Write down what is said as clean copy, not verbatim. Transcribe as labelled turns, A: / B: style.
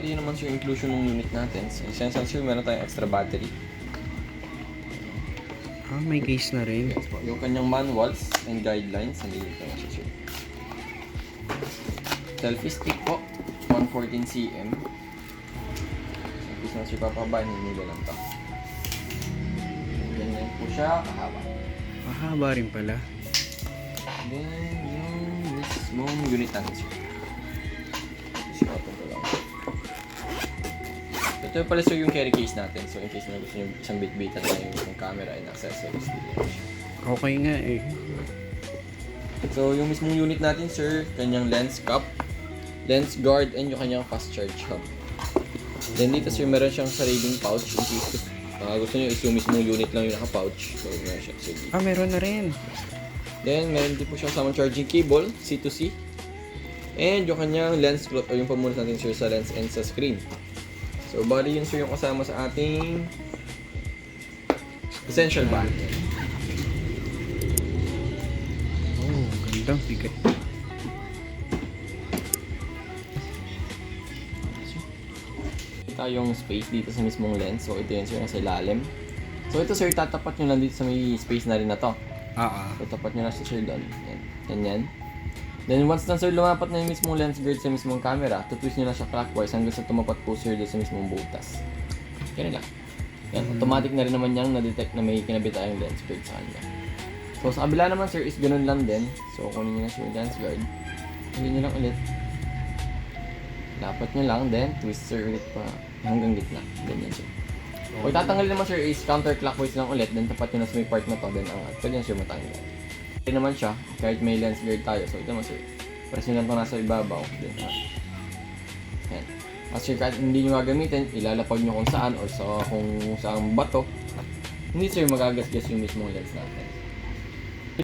A: bali yun naman sir yung inclusion ng unit natin. So, essential sir, meron tayong extra battery.
B: May case na rin.
A: Yes po. Yung kanyang manuals and guidelines, nandito na siya sir. Selfie stick po, 114 cm. Selfie na sir papabahin, hindi lang to. Ganyan po siya, kahaba.
B: Mahaba rin pala.
A: Then, yung mismong unit natin sir. Sinuotin ko lang. Ito pala sir yung carry case natin. So, in case na gusto nyo isang bit-bitan na yung camera and accessories.
B: Okay nga eh.
A: So, yung mismong unit natin sir, kanyang lens cap, lens guard, and yung kanyang fast charge hub. Then dito sir, meron siyang sariling pouch in case gusto nyo is yung mismong unit lang yung naka-pouch. So, meron siya sir dito.
B: Meron na rin.
A: Then, meron din po siyang kasamang charging cable, C2C. And yung kanyang lens cloth, o yung pamunas natin sir sa lens and sa screen. So, bali yun sir yung kasama sa ating essential bag.
B: Oh, gandang bigat.
A: Tayong space dito sa mismong lens. So, ito yun sir, nasa ilalim. So, ito sir, tatapat nyo lang dito sa may space na rin na to. So, tapat nyo lang siya sir doon. Yan. Ganyan. Then, once na sir, lumapat na yung mismong lens guard sa mismong camera, tutwist nyo lang siya clockwise hanggang sa tumapat po sir doon sa mismong butas. Ganyan lang. Yan. Automatic na rin naman niyang na-detect na may kinabit tayong lens guard sa kanya. So, sa kabila naman sir is ganun lang din. So, kunin nyo na sir yung lens guard. Kunin nyo lang ulit. Lapat nyo lang, then twist sir ulit pa hanggang gitna. Ganyan sir. Kung tatanggalin naman sir is counterclockwise lang ulit, then tapat nyo na sa may part na to, then angat. Pwede na sir matanggal. Ito naman siya, kahit may lens guard tayo. So ito naman sir, press nyo lang ito nasa ibabaw, then yan. At sir, kahit hindi nyo gagamitin, ilalapag nyo kung saan or sa kung saan bato, hindi sir magagasgas yung mismong lens natin.